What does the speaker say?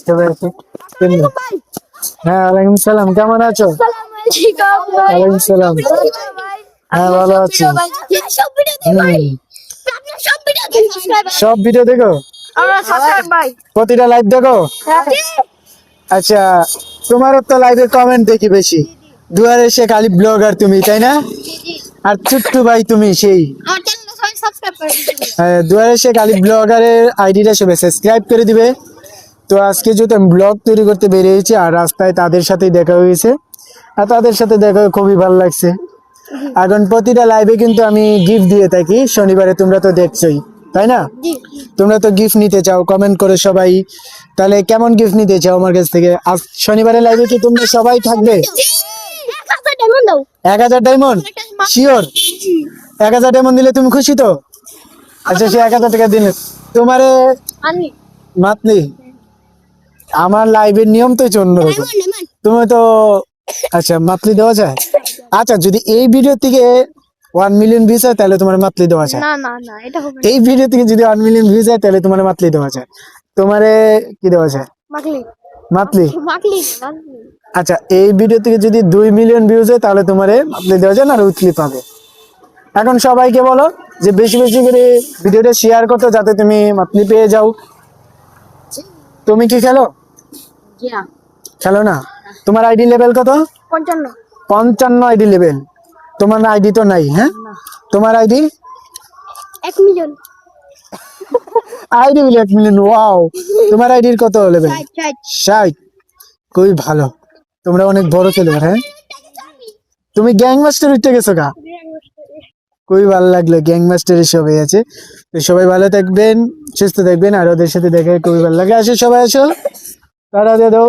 সবাই আছে। হ্যাঁ, ওয়ালাইকুম সালাম, কেমন আছো? ওয়ালাইকুম সালাম। হ্যাঁ, ভালো আছি। সব ভিডিও দেখো, প্রতিটা লাইভ দেখো? আচ্ছা, তোমারও তো লাইভে কমেন্ট দেখি বেশি। দুয়ারে এসে খালি ব্লগার তুমি, তাই না? আর চুট্টু ভাই তুমি সেই দুয়ারে এসে খালি ব্লগারের আইডিটা সবাই সাবস্ক্রাইব করে দিবে। তো আজকে যেহেতু আমি ব্লগ তৈরি করতে বেরিয়েছি আর রাস্তায় তাদের সাথেই দেখা হয়েছে, আর তাদের সাথে দেখা হয়ে খুবই ভালো লাগছে। এখন প্রতিটা লাইভে কিন্তু আমি গিফট দিয়ে থাকি শনিবারে, তোমরা তো দেখছোই, তাই না? তোমরা তো গিফট নিতে চাও, কমেন্ট করে সবাই। তাহলে কেমন গিফট নিতে চাও আমার কাছ থেকে? আজ শনিবারের লাইভে কি তোমরা সবাই থাকবে? 1000 ডায়মন্ড শিওর? 1000 ডায়মন্ড দিলে তুমি খুশি তো? আচ্ছা, সে 1000 টাকা দিলে তোমারে মাতলি। আমার লাইভের নিয়ম তো অন্যরকম, তুমি তো আচ্ছা মাতলি দেওয়া যায়। আচ্ছা, যদি এই ভিডিও থেকে 1 মিলিয়ন ভিউজ হয় তাহলে তোমার মাতলি দেওয়া যায়। এই ভিডিও থেকে যদি 1 মিলিয়ন ভিউজ হয় তাহলে তোমার মাতলি দেওয়া যায়। তোমারে কি দেওয়া যায়? মাতলি। আচ্ছা, এই ভিডিও থেকে যদি 2 মিলিয়ন ভিউজ হয় তাহলে তোমারে মাতলি দেওয়া যায়, না উতলি পাবে। এখন সবাইকে বলো যে বেশি বেশি করে ভিডিওটা শেয়ার করতে, যাতে তুমি মাতলি পেয়ে যাও। তুমি কি খেলো? খেলো না? তোমার আইডি লেভেল কত? 55 আইডি লেভেল। তোমার আইডি তো নাই? হ্যাঁ, তোমার ID 1 million. ID 1 million. Wow, তোমার আইডির কত লেভেল? 60। খুবই ভালো, তোমরা অনেক বড় খেলোয়াড়। হ্যাঁ, তুমি গ্যাং মাস্টার উঠে গেছো গা? খুবই ভালো লাগলো, গ্যাং মাস্টারের সবাই আছে। তো সবাই ভালো থাকবেন, সুস্থ থাকবেন, আর ওদের সাথে দেখা খুবই ভালো লাগে। আসো সবাই, আসো, তারা দিয়ে দাও।